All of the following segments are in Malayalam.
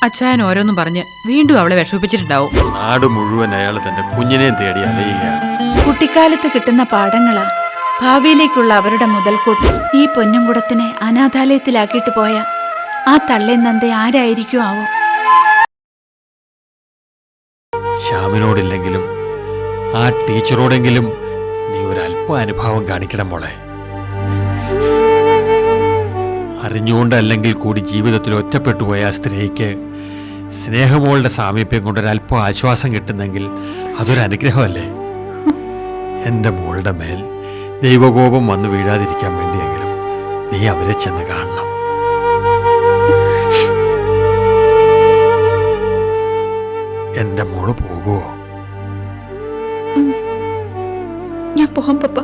അച്ചായൻ ഓരോന്നും പറഞ്ഞ് വീണ്ടും അവളെ വിഷമിപ്പിച്ചിട്ടുണ്ടാവും. നാട് മുഴുവൻ അയാൾ തന്റെ കുഞ്ഞിനെയും തേടി അലയുകയാണ്. കുട്ടിക്കാലത്ത് കിട്ടുന്ന പാഠങ്ങളാ ഭാവിയിലേക്കുള്ള അവരുടെ മുതൽക്കൂട്ട്. ഈ പൊന്നുംകുടത്തിനെ അനാഥാലയത്തിലാക്കിയിട്ട് പോയ ആ തള്ളേ നന്ദ ആരായിരിക്കും ആവോ? ശ്യാമിനോടില്ലെങ്കിലും ആ ടീച്ചറോടെങ്കിലും നീ ഒരല്പ അനുഭാവം കാണിക്കണം മോളെ. അറിഞ്ഞുകൊണ്ടല്ലെങ്കിൽ കൂടി ജീവിതത്തിൽ ഒറ്റപ്പെട്ടുപോയ ആ സ്ത്രീക്ക് സ്നേഹമോളുടെ സാമീപ്യം കൊണ്ടൊരല്പം ആശ്വാസം കിട്ടുന്നെങ്കിൽ അതൊരു അനുഗ്രഹമല്ലേ? എൻ്റെ മോളുടെ മേൽ ദൈവകോപം വന്നു വീഴാതിരിക്കാൻ വേണ്ടിയെങ്കിലും നീ അവരെ ചെന്ന് കാണണം. എൻ്റെ മോള് പോകുമോ? ഞാൻ പോകാം പപ്പ.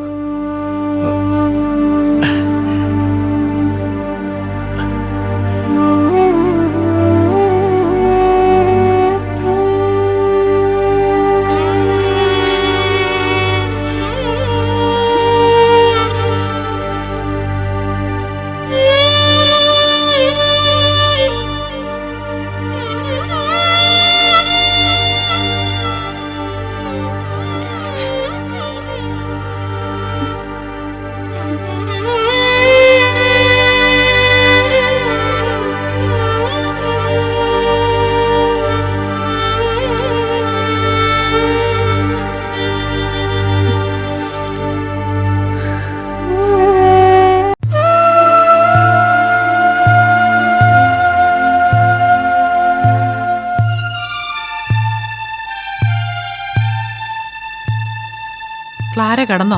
ക്ലാര കടന്നോ?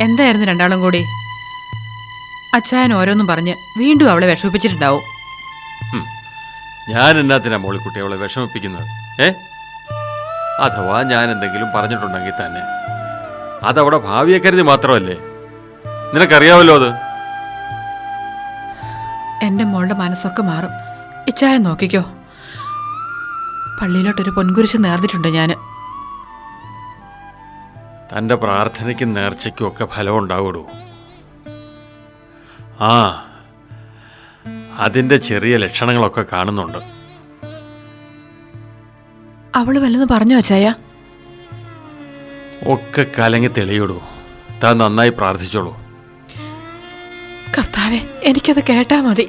എന്തായിരുന്നു രണ്ടാളും കൂടി? അച്ചായൻ ഓരോന്നും പറഞ്ഞ് വീണ്ടും അവളെ വിഷമിപ്പിച്ചിട്ടുണ്ടാവും. ഞാൻ എന്നാത്തിനാ മോളിക്കുട്ടി അവളെ വിഷമിപ്പിക്കുന്നത്? അഥവാ ഞാൻ എന്തെങ്കിലും പറഞ്ഞിട്ടുണ്ടെങ്കിൽ തന്നെ അതവിടെ ഭാവിയെ കരുതി മാത്രമല്ലേ? നിനക്കറിയാവല്ലോ അത്. എൻ്റെ മോളുടെ മനസ്സൊക്കെ മാറും. ഇച്ചായൻ നോക്കിക്കോ. പള്ളിയിലോട്ടൊരു പൊൻകുരിശ് നേർന്നിട്ടുണ്ട് ഞാൻ. തൻ്റെ പ്രാർത്ഥനയ്ക്കും നേർച്ചയ്ക്കും ഒക്കെ ഫലം ഉണ്ടാവുള്ളൂ. ആ, അതിൻ്റെ ചെറിയ ലക്ഷണങ്ങളൊക്കെ കാണുന്നുണ്ട്. അവള് വല്ലതും പറഞ്ഞു അച്ചായ? ഒക്കെ കലങ്ങി തെളിയിടൂ. താൻ നന്നായി പ്രാർത്ഥിച്ചോളൂ. കർത്താവേ, എനിക്കത് കേട്ടാ മതി.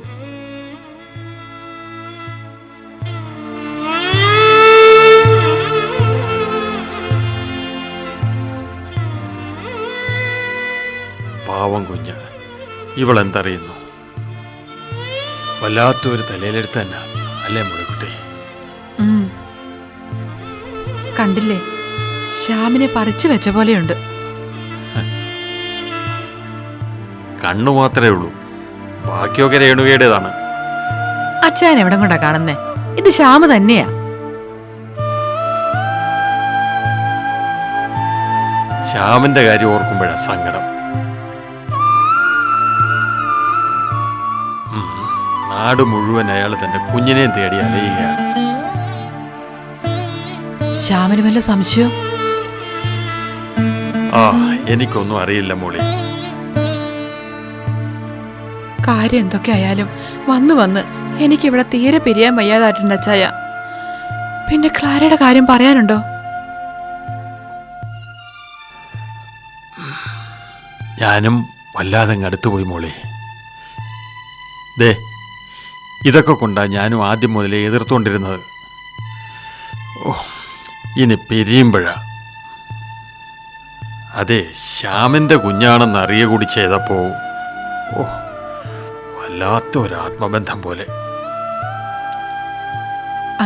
പാവം കുഞ്ഞ്, ഇവളെന്തറിയുന്നു? വല്ലാത്തൊരു തലയിലെടുത്ത് തന്നെ അല്ലേ മുളക്കുട്ടി? കണ്ടില്ലേ, ശ്യാമിനെ പറിച്ചു വെച്ച പോലെയുണ്ട്. കണ്ണു മാത്രമേ ഉള്ളൂ, ബാക്കിയൊക്കെ രേണുകയുടേതാണ്. അച്ചായൻ എവിടെ കൊണ്ടാ കാണുന്നേ? ഇത് ശ്യാമ് തന്നെയാ. ശ്യാമിന്റെ കാര്യം ഓർക്കുമ്പോഴാ സങ്കടം. നാട് മുഴുവൻ അയാൾ തന്റെ കുഞ്ഞിനെയും തേടി അലയുകയാണ്. ശ്യാമിന് വല്ല സംശയം? ആ, എനിക്കൊന്നും അറിയില്ല മോളി. കാര്യം എന്തൊക്കെ ആയാലും വന്ന് എനിക്കിവിടെ തീരെ പിരിയാൻ വയ്യാതായിട്ടുണ്ട് അച്ചായ. പിന്നെ ക്ലാരയുടെ കാര്യം പറയാനുണ്ടോ? ഞാനും വല്ലാതെ അടുത്തുപോയി മോളി. ദേ, ഇതൊക്കെ കൊണ്ടാ ഞാനും ആദ്യം മുതലേ എതിർത്തുകൊണ്ടിരുന്നത്. ഓ, ഇനി പിരിയുമ്പോഴാ. അതെ, ശ്യാമിൻ്റെ കുഞ്ഞാണെന്ന് അറിയ കൂടി ചെയ്തപ്പോ ഓ, വല്ലാത്തൊരാത്മബന്ധം പോലെ.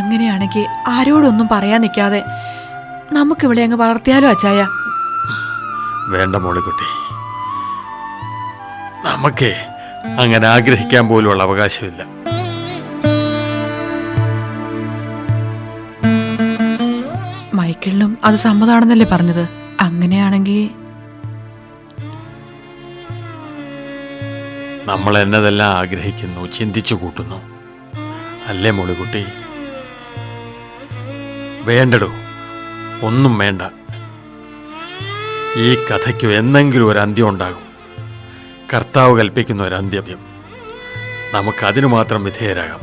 അങ്ങനെയാണെങ്കിൽ ആരോടൊന്നും പറയാൻ നിൽക്കാതെ നമുക്കിവിടെ അങ്ങ് വളർത്തിയാലോ അച്ചായ? വേണ്ട മോളിക്കുട്ടി, നമുക്കേ അങ്ങനെ ആഗ്രഹിക്കാൻ പോലുള്ള അവകാശമില്ല. മൈക്കിളിനും അത് സമ്മതാണെന്നല്ലേ പറഞ്ഞത്? അങ്ങനെയാണെങ്കിൽ നമ്മൾ എന്നതെല്ലാം ആഗ്രഹിക്കുന്നു, ചിന്തിച്ചു കൂട്ടുന്നു, അല്ലേ മോളിക്കുട്ടി? വേണ്ടടോ, ഒന്നും വേണ്ട. ഈ കഥയ്ക്ക് എന്നെങ്കിലും ഒരു അന്ത്യം ഉണ്ടാകും. കർത്താവ് കൽപ്പിക്കുന്ന ഒരു അന്ത്യം. നമുക്കതിനു മാത്രം വിധേയരാകാം.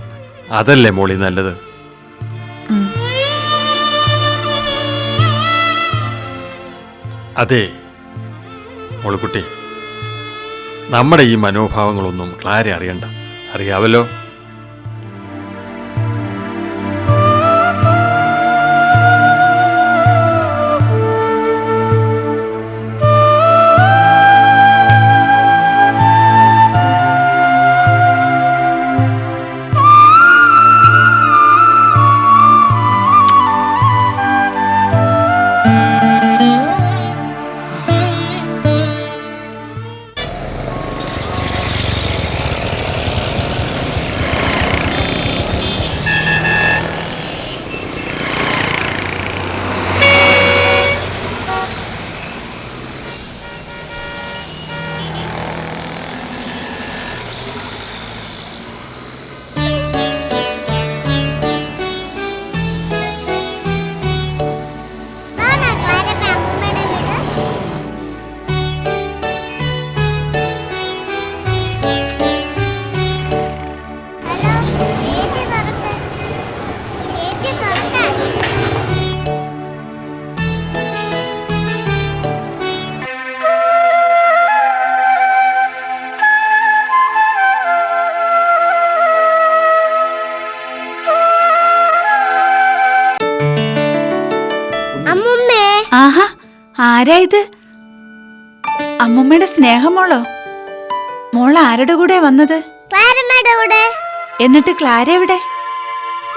അതല്ലേ മോളി നല്ലത്. അതെ മോളിക്കുട്ടി, നമ്മുടെ ഈ മനോഭാവങ്ങളൊന്നും ക്ലാര അറിയണ്ട. അറിയാവല്ലോ. ആഹാ, ആരാ ഇത്? അമ്മൂമ്മയുടെ സ്നേഹമോളോ? മോൾ ആരുടെ കൂടെ വന്നത്? എന്നിട്ട് ക്ലാര എവിടെ?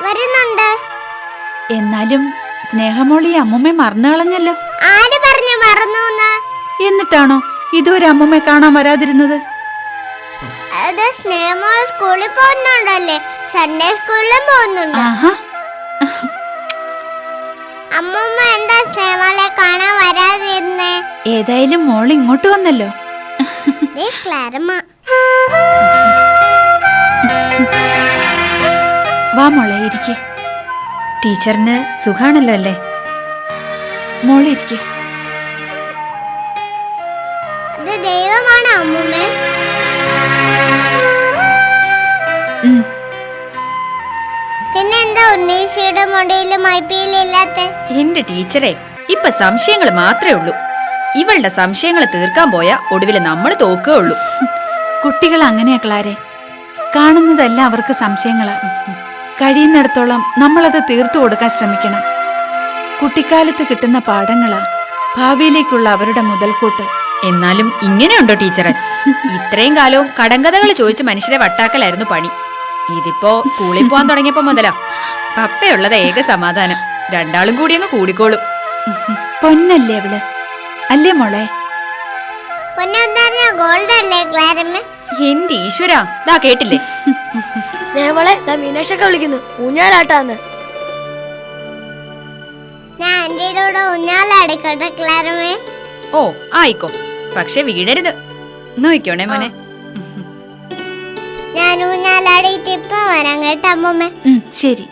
വരുന്നുണ്ട്. എന്നാലും സ്നേഹമോൾ ഈ അമ്മൂമ്മയെ മറന്നു കളഞ്ഞല്ലോ. ആര് പറഞ്ഞു മറന്നു? എന്നിട്ടാണോ ഇതുവരെ അമ്മൂമ്മയെ കാണാൻ വരാതിരുന്നത്? അത് സ്നേഹമോൾ സ്കൂളിൽ പോകുന്നുണ്ടല്ലേ, സൺഡേ സ്കൂളിലും പോകുന്നുണ്ട്. ആഹാ, അമ്മൂമ്മ എന്താ സ്നേഹമോളെ കാണാൻ വരാതിരുന്നേ? ഏതായാലും മോൾ ഇങ്ങോട്ട് വന്നല്ലോ. ക്ലാരമ്മ, വാ മോളെ, ഇരിക്കെ. ടീച്ചറിന് സുഖാണല്ലോ അല്ലേ? മോളിരിക്കെ. അത് ദൈവമാണോ അമ്മൂമ്മ? പിന്നെന്താ ഉണ്ണീശയുടെ മുടിയിൽ മൈപ്പിയിലില്ലാത്ത? എന്റെ ടീച്ചറെ, ഇപ്പൊ സംശയങ്ങൾ മാത്രമേ ഉള്ളൂ. ഇവളുടെ സംശയങ്ങൾ തീർക്കാൻ പോയാ ഒടുവില് നമ്മൾ തോക്കേ ഉള്ളൂ. കുട്ടികൾ അങ്ങനെയാ ക്ലാരെ, കാണുന്നതെല്ലാം അവർക്ക് സംശയങ്ങളാ. കഴിയുന്നിടത്തോളം നമ്മളത് തീർത്തു കൊടുക്കാൻ ശ്രമിക്കണം. കുട്ടിക്കാലത്ത് കിട്ടുന്ന പാഠങ്ങളാ ഭാവിയിലേക്കുള്ള അവരുടെ മുതൽക്കൂട്ട്. എന്നാലും ഇങ്ങനെയുണ്ടോ ടീച്ചറെ? ഇത്രയും കാലവും കടങ്കഥകൾ ചോദിച്ച് മനുഷ്യരെ വട്ടാക്കലായിരുന്നു പണി. ഇതിപ്പോ സ്കൂളിൽ പോകാൻ തുടങ്ങിയപ്പോ മുതലാ പപ്പയുള്ളത് ഏക സമാധാനം. രണ്ടാളും കൂടി അങ്ങ് കൂടിക്കോളും. പൊന്നല്ലേ അവള്, അല്ലേ മോളെ? ഗോൾഡ് അല്ലേ ക്ലാരമ്മ? എന്റെ ഈശ്വരാ, ദാ കേട്ടില്ലേ? സ്നേഹമോളെ, മീനാക്ഷൊക്കെ വിളിക്കുന്നു, ഊഞ്ഞാലാട്ടാന്ന്. ഞാൻ ആന്റിയുടെ കൂടെ ഊഞ്ഞാലടിക്കട്ടെ ക്ലാരമ്മേ? ഓ ആയിക്കോ, പക്ഷെ വീഴരുത്. നോക്കോണേ മോനെ. ഞാൻ ഊഞ്ഞാലാടിയിട്ട് ഇപ്പൊ വരാം കേട്ടോ അമ്മൂമ്മ. ശരി.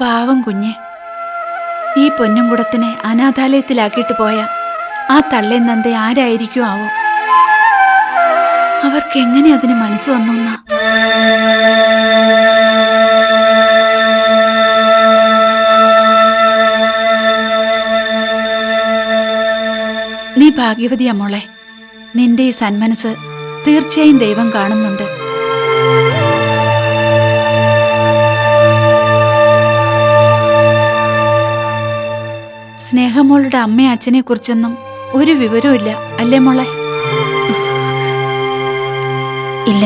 പാവം കുഞ്ഞ്, ഈ പൊന്നും കുടത്തിനെ അനാഥാലയത്തിലാക്കിയിട്ട് പോയ ആ തള്ളേ നന്ദ ആരായിരിക്കും ആവോ? അവർക്ക് എങ്ങനെ അതിന് മനസ്സ് വന്നു? നീ ഭാഗ്യവതിയാ മോളെ. നിന്റെ ഈ സന്മനസ് തീർച്ചയായും ദൈവം കാണുന്നുണ്ട്. സ്നേഹമോളുടെ അമ്മയും അച്ഛനെ കുറിച്ചൊന്നും ഒരു വിവരവും ഇല്ല, അല്ലേ മോളെ? ഇല്ല.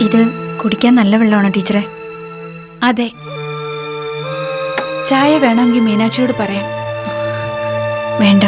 ഇത് കുടിക്കാൻ നല്ല വെള്ളമാണോ ടീച്ചറെ? അതെ. ചായ വേണമെങ്കിൽ മീനാക്ഷിയോട് പറയാം. വേണ്ട.